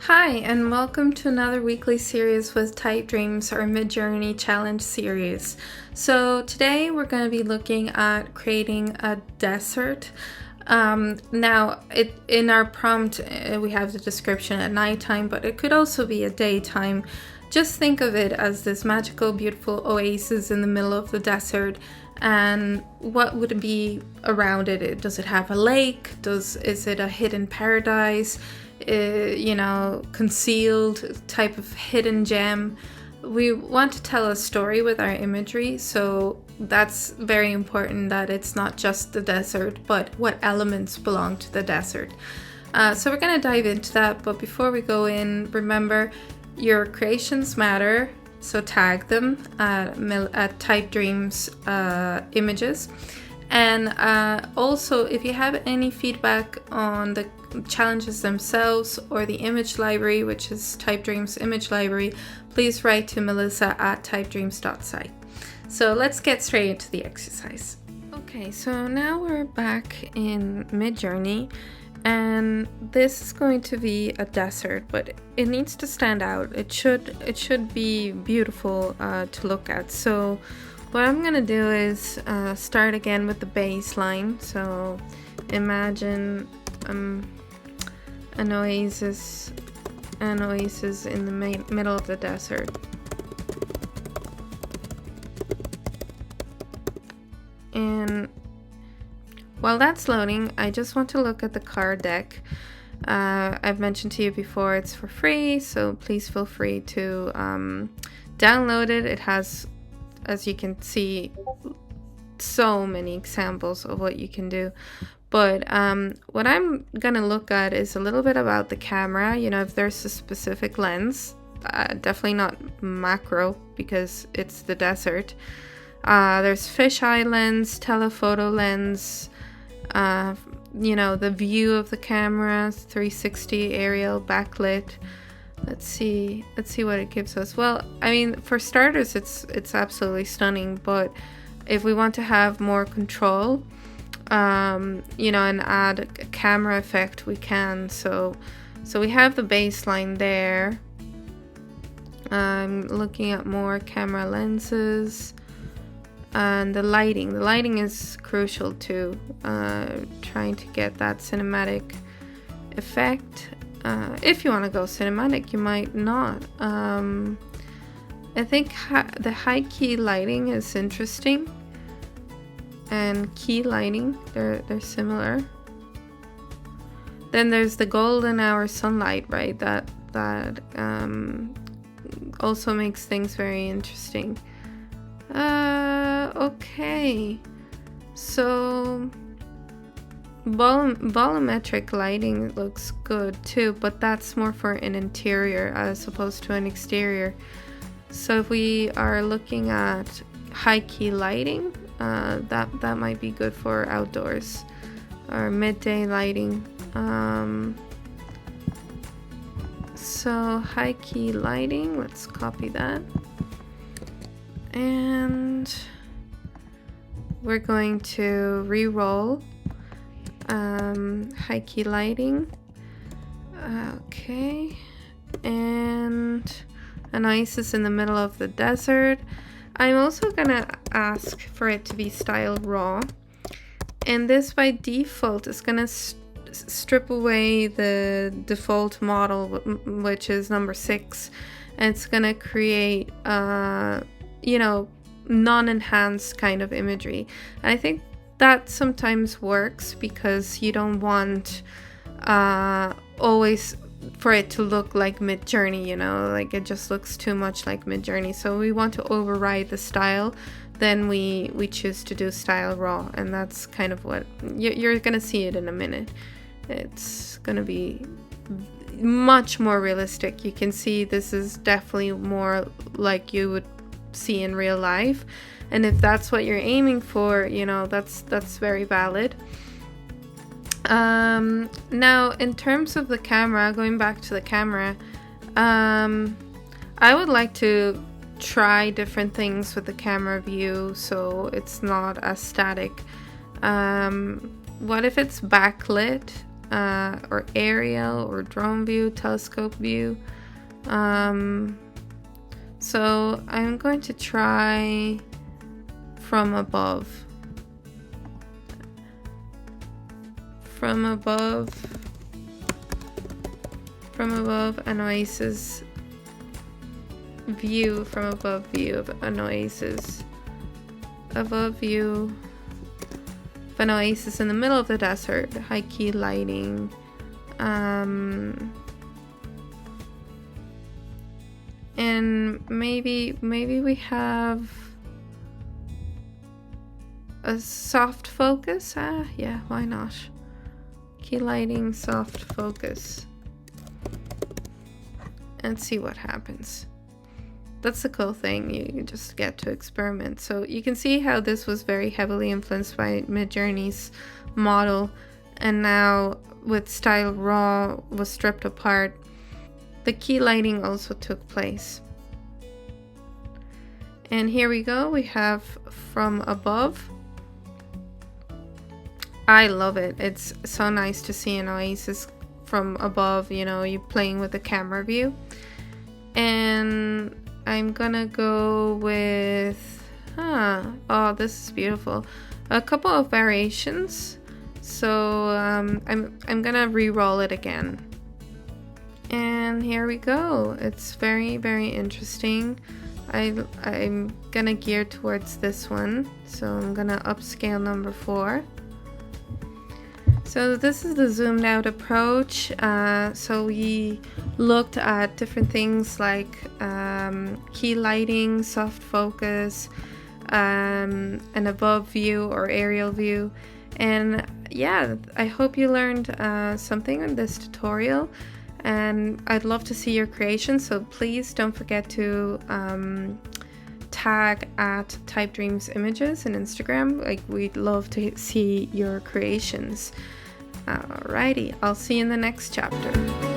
Hi, and welcome to another weekly series with Type Dreams, our MidJourney challenge series. So today we're going to be looking at creating a desert. In our prompt, we have the description at nighttime, but it could also be at daytime. Just think of it as this magical, beautiful oasis in the middle of the desert. And what would it be around it? Does it have a lake? Is it a hidden paradise? Concealed type of hidden gem. We want to tell a story with our imagery, so that's very important that it's not just the desert, but what elements belong to the desert. So we're going to dive into that, but before we go in, remember your creations matter, so tag them at Type Dreams images. And also, if you have any feedback on the challenges themselves or the image library, which is Type Dreams image library, please write to melissa@typedreams.site. So let's get straight into the exercise. Okay, so now we're back in MidJourney, and this is going to be a desert, but it needs to stand out. It should be beautiful to look at. So what I'm gonna do is start again with the baseline. So imagine an oasis in the middle of the desert. And while that's loading, I just want to look at the card deck. I've mentioned to you before, it's for free, so please feel free to download it. It has, as you can see, so many examples of what you can do. But what I'm gonna look at is a little bit about the camera. If there's a specific lens, definitely not macro because it's the desert. There's fisheye lens, telephoto lens, the view of the camera, 360 aerial backlit. Let's see what it gives us. Well, I mean, for starters, it's absolutely stunning, but if we want to have more control, and add a camera effect, we can. So we have the baseline there. I'm looking at more camera lenses and the lighting. The lighting is crucial too. Trying to get that cinematic effect. If you want to go cinematic, you might not. I think the high key lighting is interesting, and key lighting, they're similar. Then there's the golden hour sunlight, right? That also makes things very interesting. Okay, so volumetric lighting looks good too, but that's more for an interior as opposed to an exterior. So if we are looking at high key lighting, that might be good for outdoors or midday lighting. So high key lighting, let's copy that, and we're going to re-roll high key lighting. Okay, and an oasis in the middle of the desert. I'm also gonna ask for it to be style raw, and this by default is gonna strip away the default model, which is number 6, and it's gonna create non-enhanced kind of imagery. And I think that sometimes works because you don't want always for it to look like MidJourney, like it just looks too much like MidJourney. So we want to override the style, then we choose to do style raw, and that's kind of what you're gonna see it in a minute. It's gonna be much more realistic. You can see this is definitely more like you would see in real life, and if that's what you're aiming for, that's very valid. Now in terms of the camera, going back to the camera, I would like to try different things with the camera view so it's not as static. What if it's backlit? or aerial or drone view, telescope view. So I'm going to try from above. From above an oasis view, from above view of an oasis. Above view of an oasis in the middle of the desert, high key lighting. And maybe we have a soft focus. Yeah, why not? Key lighting, soft focus. And see what happens. That's the cool thing, you just get to experiment. So you can see how this was very heavily influenced by MidJourney's model, and now with Style Raw was stripped apart. The key lighting also took place. And here we go, we have from above. I love it. It's so nice to see an oasis from above, you know, you playing with the camera view. And I'm gonna go with, oh, this is beautiful. A couple of variations. So I'm gonna re-roll it again. And here we go. It's very, very interesting. I'm gonna gear towards this one. So I'm gonna upscale number 4. So this is the zoomed out approach. So we looked at different things like key lighting, soft focus, an above view or aerial view. And yeah, I hope you learned something in this tutorial, and I'd love to see your creation. So please don't forget to tag at Type Dreams Images on Instagram. Like, we'd love to see your creations. Alrighty, I'll see you in the next chapter.